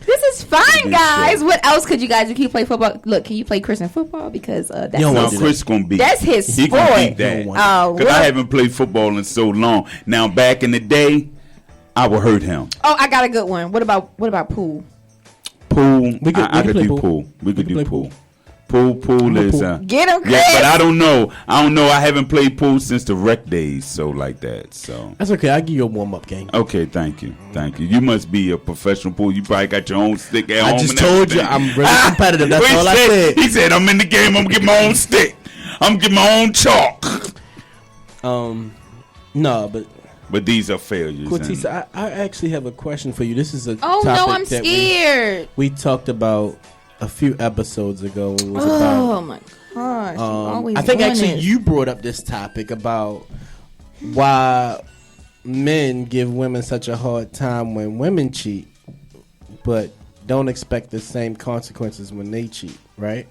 This is fun, guys. What else could you guys do? Can you play football? Look, can you play Chris in football? Because that's Chris gonna beat. That's his sport. He gonna beat that. Because I haven't played football in so long. Now, back in the day, I would hurt him. Oh, I got a good one. What about pool? Pool. We could do pool. pool. We could do pool. Pool is get him, Chris. Yeah, but I don't know. I haven't played pool since the rec days, so like that. So that's okay. I'll give you a warm up game. Okay, thank you. You must be a professional pool. You probably got your own stick at home. I just told you I'm really competitive. That's all I said. He said I'm in the game. I'm gonna get my own stick. I'm gonna get my own chalk. No, but these are failures. Cortisa, I actually have a question for you. This is a topic no, I'm scared. We talked about a few episodes ago. It was my gosh! I think actually you brought up this topic about why men give women such a hard time when women cheat, but don't expect the same consequences when they cheat, right?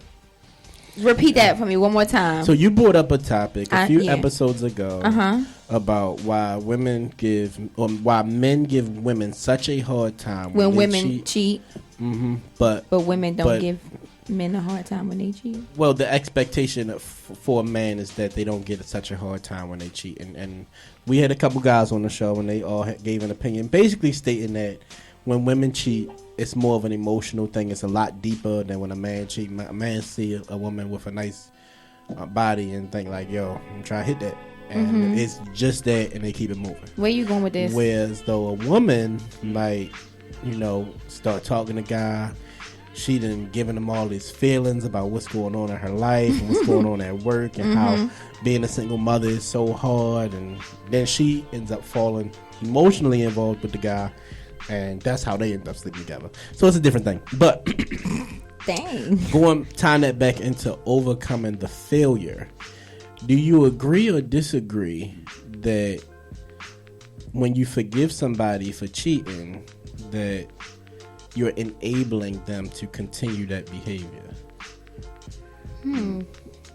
Repeat that for me one more time. So you brought up a topic a few episodes ago about why men give women such a hard time when women cheat. Mm-hmm. But women don't give men a hard time when they cheat. Well, the expectation for a man is that they don't get such a hard time when they cheat, and we had a couple guys on the show and they all gave an opinion, basically stating that when women cheat, it's more of an emotional thing. It's a lot deeper than when a man cheats. A man see a woman with a nice body and think like, yo, I'm trying to hit that. And it's just that, and they keep it moving. Where you going with this? Whereas though a woman might, start talking to guy, she done giving him all these feelings about what's going on in her life and what's going on at work and how being a single mother is so hard. And then she ends up falling emotionally involved with the guy. And that's how they end up sleeping together. So it's a different thing. But tying that back into overcoming the failure, do you agree or disagree that when you forgive somebody for cheating, that you're enabling them to continue that behavior?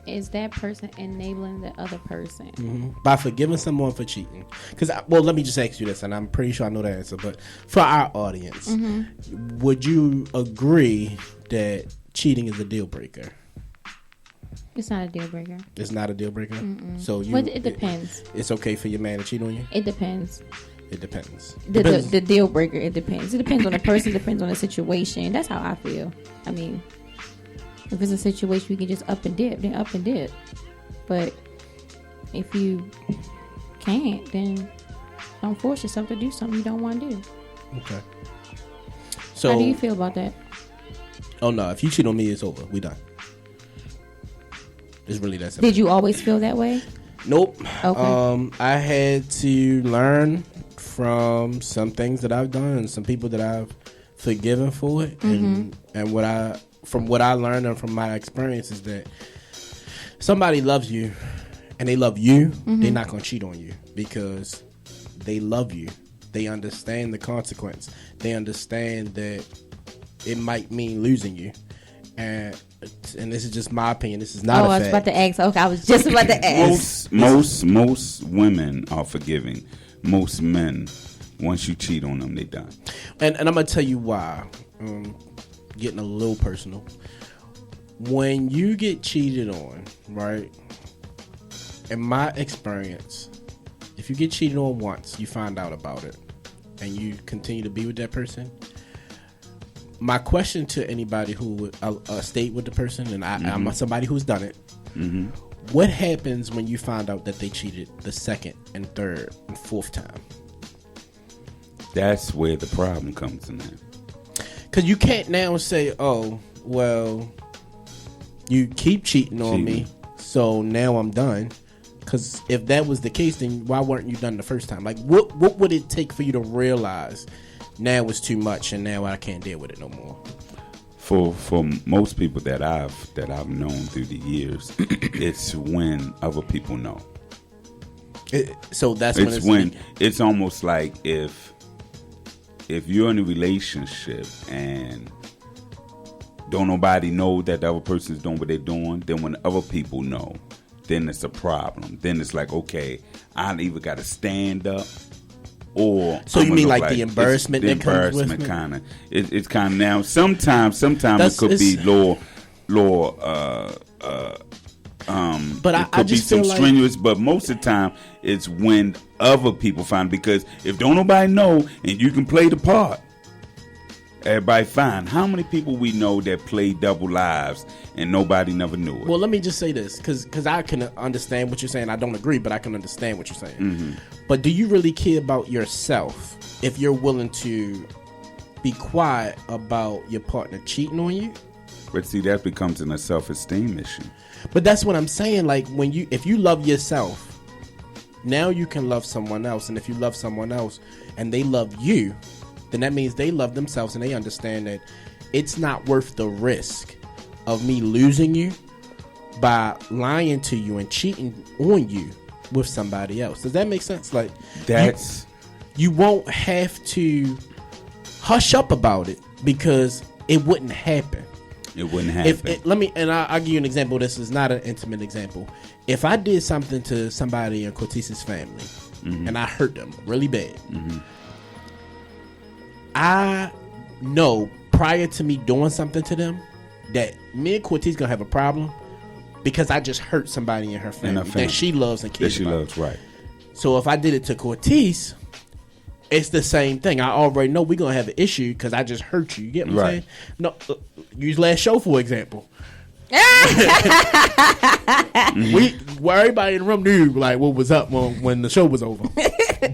Is that person enabling the other person? By forgiving someone for cheating? Because, let me just ask you this, and I'm pretty sure I know the answer, but for our audience, would you agree that cheating is a deal breaker? It's not a deal breaker. It's not a deal breaker? So it depends. It's okay for your man to cheat on you? It depends. It depends. The deal breaker, it depends. It depends on the person, depends on the situation. That's how I feel. I mean, if it's a situation we can just up and dip, then up and dip. But if you can't, then don't force yourself to do something you don't want to do. Okay. So how do you feel about that? Oh no, if you cheat on me, it's over. We done. It's really that simple. Did you always feel that way? Nope. Okay. I had to learn from some things that I've done and some people that I've forgiven for it, and from what I learned and from my experience is that somebody loves you and they love you, they're not going to cheat on you because they love you. They understand the consequence. They understand that it might mean losing you. And this is just my opinion. This is not a fact. I was about to ask. Okay, I was just about to ask. Most women are forgiving. Most men, once you cheat on them, they done. And I'm going to tell you why. Getting a little personal. When you get cheated on, right? In my experience, if you get cheated on once, you find out about it, and you continue to be with that person. My question to anybody who stayed with the person, and I'm somebody who's done it. What happens when you find out that they cheated the second and third and fourth time? That's where the problem comes in. Because you can't now say, oh, well, you keep cheating on me, so now I'm done. Because if that was the case, then why weren't you done the first time? Like, what would it take for you to realize now it's too much and now I can't deal with it no more? For most people that I've known through the years, it's when other people know. So that's when it's almost like if you're in a relationship and don't nobody know that the other person's doing what they're doing, then when other people know, then it's a problem. Then it's like, okay, I either got to stand up or. So you mean like the embarrassment that comes with it? Kind of. It's kind of now. Sometimes it could be law. But it could be some strenuous, but most of the time it's when other people find, because if don't nobody know and you can play the part, everybody fine. How many people we know that play double lives and nobody never knew it? Well, let me just say this, because I can understand what you're saying. I don't agree, but I can understand what you're saying. Mm-hmm. But do you really care about yourself if you're willing to be quiet about your partner cheating on you? But see, that becomes a self-esteem issue. But that's what I'm saying. Like, if you love yourself, now you can love someone else. And if you love someone else and they love you, then that means they love themselves and they understand that it's not worth the risk of me losing you by lying to you and cheating on you with somebody else. Does that make sense? Like, you won't have to hush up about it because it wouldn't happen. It wouldn't happen. I'll give you an example. This is not an intimate example. If I did something to somebody in Cortez's family, mm-hmm. and I hurt them really bad, mm-hmm. I know prior to me doing something to them that me and Cortez gonna have a problem because I just hurt somebody in her family that she loves and cares about. Loves, right? So if I did it to Cortez, it's the same thing. I already know we're gonna have an issue because I just hurt you. You get what I'm saying? No, use last show for example. Everybody in the room knew like what was up when the show was over,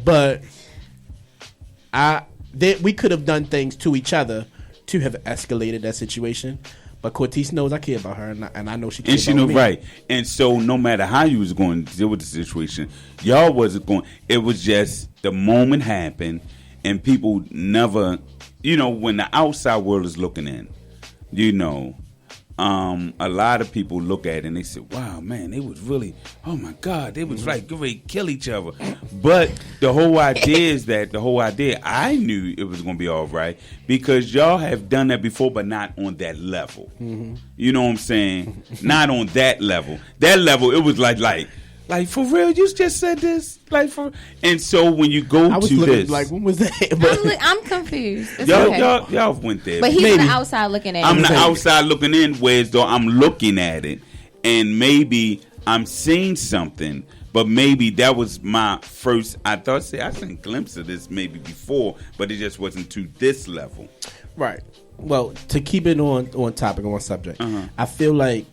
but we could have done things to each other to have escalated that situation. But Cortez knows I care about her, and I know she cares about me. Right. And so no matter how you was going to deal with the situation, y'all wasn't going. It was just the moment happened, and people never, when the outside world is looking in, a lot of people look at it and they say, wow, man, they was really, oh my God, they was like ready to kill each other. But the whole idea is that I knew it was going to be all right because y'all have done that before, but not on that level. Mm-hmm. You know what I'm saying? Not on that level. That level, it was like for real, you just said this? And so when you go to this. Like, when was that? I'm confused. Y'all went there. But he's on the outside looking at it. I'm the outside looking in, whereas though I'm looking at it, and maybe I'm seeing something, but maybe that was my first. I seen a glimpse of this maybe before, but it just wasn't to this level. Right. Well, to keep it on topic, on subject, I feel like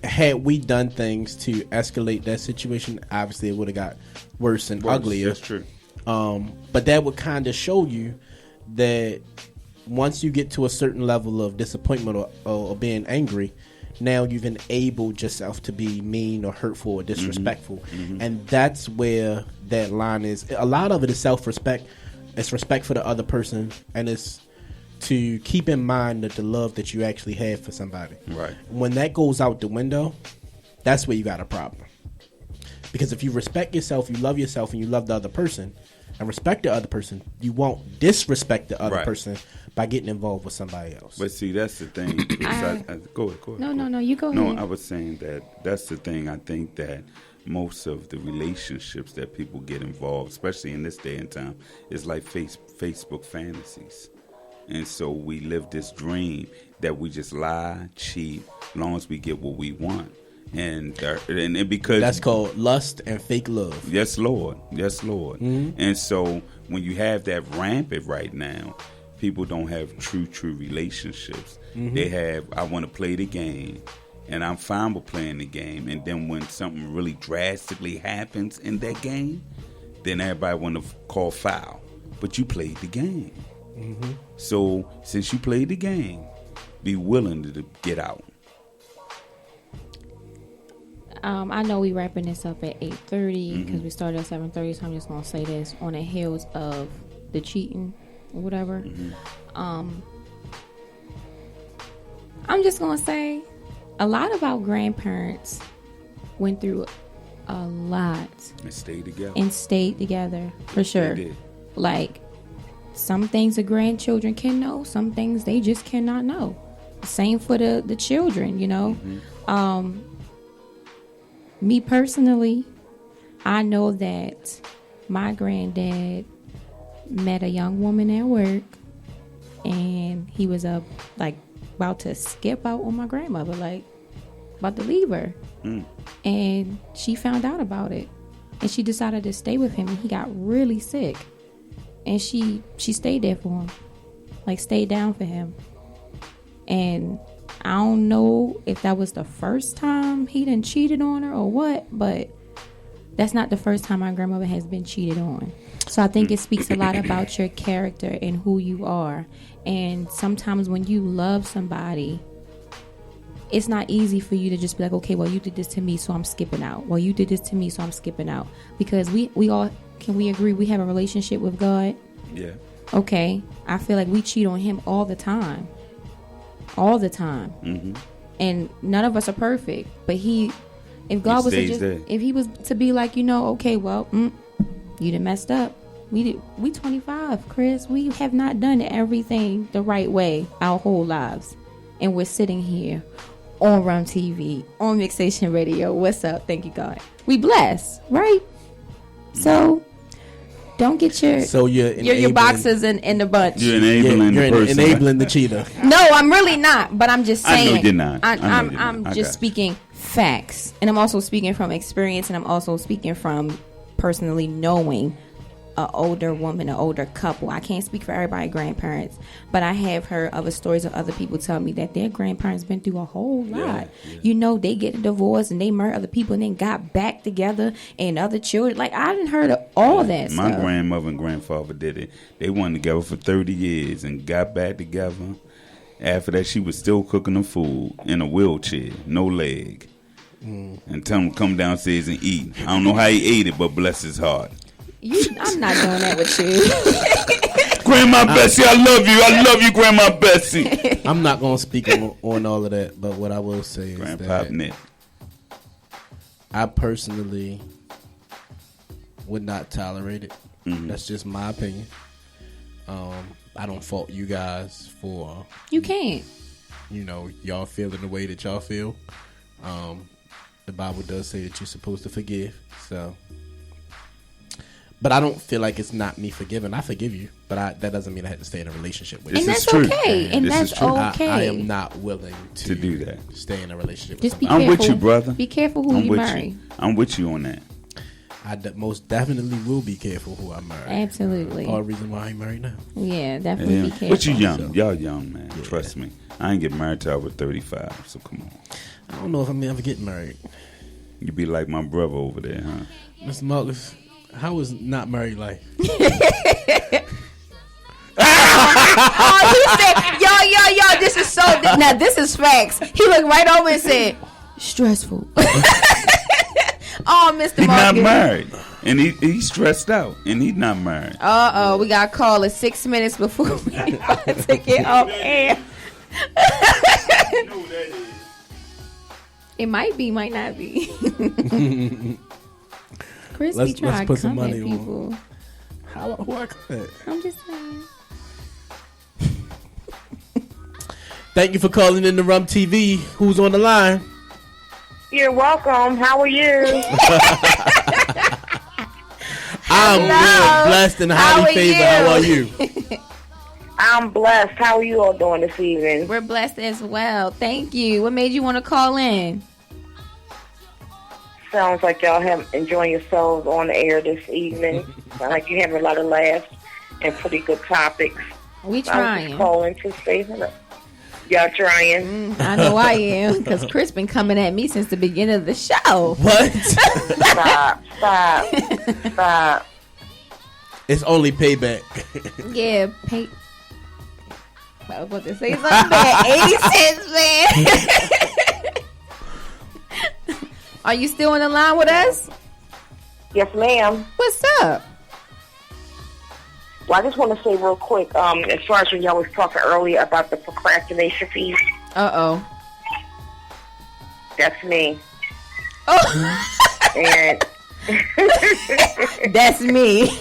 had we done things to escalate that situation, obviously it would have got worse and uglier. That's true. But that would kind of show you that once you get to a certain level of disappointment or being angry, now you've enabled yourself to be mean or hurtful or disrespectful. Mm-hmm. And that's where that line is. A lot of it is self-respect. It's respect for the other person, and it's to keep in mind that the love that you actually have for somebody. Right. When that goes out the window, that's where you got a problem. Because if you respect yourself, you love yourself, and you love the other person, and respect the other person, you won't disrespect the other person by getting involved with somebody else. But see, that's the thing. Go ahead. No, you go ahead. No, I was saying that's the thing. I think that most of the relationships that people get involved, especially in this day and time, is like Facebook fantasies. And so we live this dream that we just lie, cheat, as long as we get what we want. And because that's called lust and fake love. Yes, Lord. Mm-hmm. And so when you have that rampant right now, people don't have true relationships. Mm-hmm. They have, I want to play the game, and I'm fine with playing the game. And then when something really drastically happens in that game, then everybody want to call foul. But you played the game. Mm-hmm. So since you played the game, be willing to get out. I know we wrapping this up at 8:30 because we started at 7:30. So I'm just gonna say this on the heels of the cheating or whatever. I'm just gonna say a lot of our grandparents went through a lot And stayed together for sure. They did. Like some things the grandchildren can know, some things they just cannot know. Same for the children, you know. Me personally, I know that my granddad met a young woman at work, and he was about to skip out on my grandmother, like about to leave her. And she found out about it, and she decided to stay with him, and he got really sick, and she stayed there for him, like stayed down for him. And I don't know if that was the first time he done cheated on her or what, but that's not the first time my grandmother has been cheated on. So I think it speaks a lot about your character and who you are. And sometimes when you love somebody, it's not easy for you to just be like, okay, well, you did this to me, so I'm skipping out. Well, you did this to me, so I'm skipping out. Because we all, can we agree we have a relationship with God? Yeah. Okay. I feel like we cheat on him all the time. All the time. And none of us are perfect. But if God was to just, if he was to be like, okay, well, you done messed up. We 25, Chris. We have not done everything the right way our whole lives. And we're sitting here on Rum TV, on Mixation Radio. What's up? Thank you, God. We blessed, right? So don't get your boxes in the bunch. You're enabling the person. Enabling the cheater. No, I'm really not. But I'm just saying. I know you're not. I'm just speaking facts, and I'm also speaking from experience, and I'm also speaking from personally knowing an older woman, an older couple. I can't speak for everybody's grandparents, but I have heard other stories of other people tell me that their grandparents been through a whole lot. Yeah. They get a divorce and they murder other people and then got back together and other children. Like, I didn't heard of all that My stuff. grandmother and grandfather did it. They went together for 30 years and got back together. After that, she was still cooking the food in a wheelchair, no leg. And tell him to come downstairs and eat. I don't know how he ate it, but bless his heart. I'm not doing that with you. Grandma Bessie, I love you. I love you, Grandma Bessie. I'm not going to speak on all of that, but what I will say is Grandpa Nick. I personally would not tolerate it. That's just my opinion. I don't fault you guys for... You can't. Y'all feeling the way that y'all feel. The Bible does say that you're supposed to forgive, so... But I don't feel like it's not me forgiving. I forgive you, but that doesn't mean I have to stay in a relationship with you. And that's okay. And that's okay. I am not willing to do that. Stay in a relationship Just with be careful. I'm with you, brother. Be careful who you marry. I'm with you on that. I most definitely will be careful who I marry. Absolutely. All the reason why I ain't married now. Yeah, definitely be careful. But you young. Y'all young, man. Yeah. Trust me. I ain't get married till I was 35, so come on. I don't know if I'm ever getting married. You be like my brother over there, huh? Mr. Marcus, how is not married life? Oh, he said, yo, this is so... Now, this is facts. He looked right over and said, stressful. Oh, Mr. He's Marcus. not married. And he's stressed out. And he's not married. Uh-oh, we got a call at 6 minutes before we about to get off air. It might be, might not be. Chris, we try to put some come money at people. Who I come at? I'm just saying. Thank you for calling in the Rum TV. Who's on the line? You're welcome. How are you? I'm good, blessed, and highly favored. How are you? I'm blessed. How are you all doing this evening? We're blessed as well. Thank you. What made you want to call in? Sounds like y'all have enjoying yourselves on the air this evening. Sounds like you have a lot of laughs and pretty good topics. We I was trying. just calling to say hello. Y'all trying? I know I am, because Chris been coming at me since the beginning of the show. What? Stop. It's only payback. Yeah, I was about to say something bad. 80 cents, man. Are you still on the line with us? Yes, ma'am. What's up? Well, I just want to say real quick, as far as when y'all was talking earlier about the procrastination piece. Uh-oh. That's me. Oh. And that's me.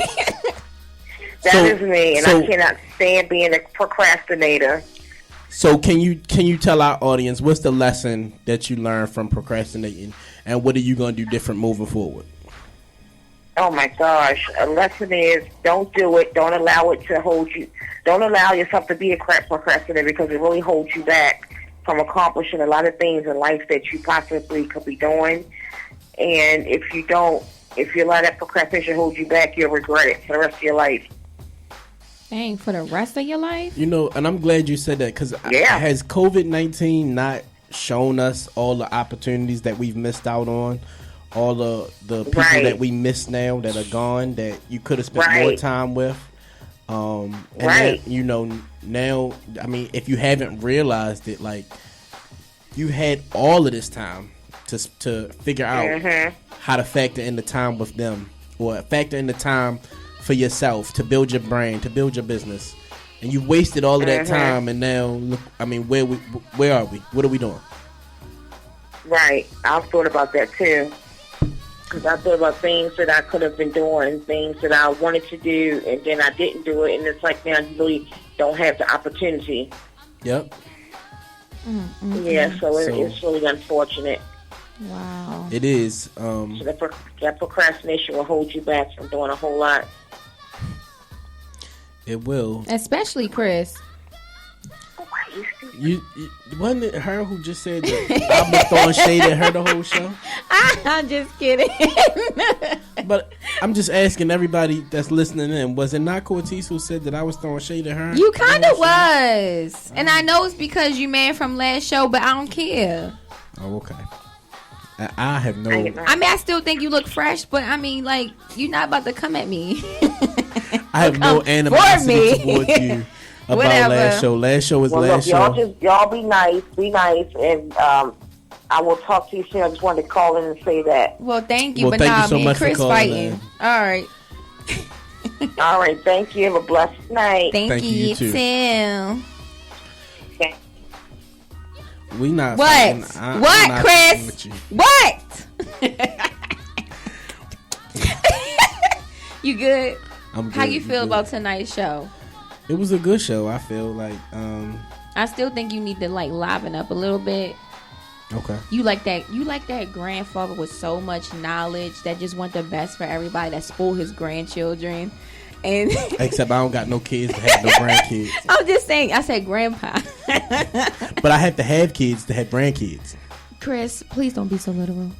That is me, and I cannot stand being a procrastinator. So can you tell our audience what's the lesson that you learned from procrastinating, and what are you going to do different moving forward? Oh my gosh! A lesson is don't do it. Don't allow it to hold you. Don't allow yourself to be a procrastinator because it really holds you back from accomplishing a lot of things in life that you possibly could be doing. And if you allow that procrastination hold you back, you'll regret it for the rest of your life. Dang, for the rest of your life? You know, and I'm glad you said that because has COVID-19 not shown us all the opportunities that we've missed out on? All the people that we miss now that are gone that you could have spent more time with. And that, you know, now, I mean, if you haven't realized it, like, you had all of this time to figure out how to factor in the time with them, or factor in the time for yourself to build your brand, to build your business. And you wasted all of that time, and now, look, I mean, where are we? What are we doing? Right. I've thought about that, too. Because I thought about things that I could have been doing, things that I wanted to do, and then I didn't do it. And it's like now you really don't have the opportunity. Yep. Yeah, so it's really unfortunate. Wow. It is. So that procrastination will hold you back from doing a whole lot. It will. Especially Chris. You wasn't it her who just said that I've been throwing shade at her the whole show? I'm just kidding. But I'm just asking everybody that's listening in, was it not Cortez who said that I was throwing shade at her? You kind of was. And I know it's because you mad from last show, but I don't care. Oh, okay. I have no... I mean, I still think you look fresh, but I mean, like, you're not about to come at me. I have no animosity towards you. About last show. Last show was last show. Y'all be nice, and I will talk to you soon. I just wanted to call in and say that. Well, thank you, but now me and Chris fighting. All right. All right, thank you. Have a blessed night. Thank you too. Okay. We not what? Fighting. What, not Chris? What? You good? I'm good. How you feel about tonight's show? It was a good show. I feel like I still think you need to like liven up a little bit. Okay. You like that grandfather with so much knowledge that just want the best for everybody, that spoil his grandchildren. And except I don't got no kids to have no grandkids. I'm just saying, I said grandpa. But I have to have kids to have grandkids. Chris, please don't be so literal.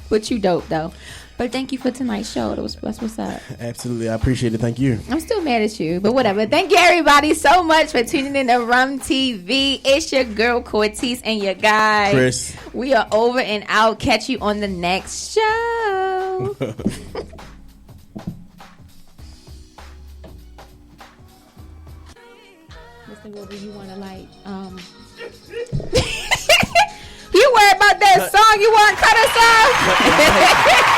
But you dope though. But thank you for tonight's show. That's what's up. Absolutely. I appreciate it. Thank you. I'm still mad at you, but whatever. Thank you, everybody, so much for tuning in to Rum TV. It's your girl, Cortez, and your guy, Chris. We are over and out. Catch you on the next show. Mr. Wilbur, you want to like, you worry about that song? You want to cut us off?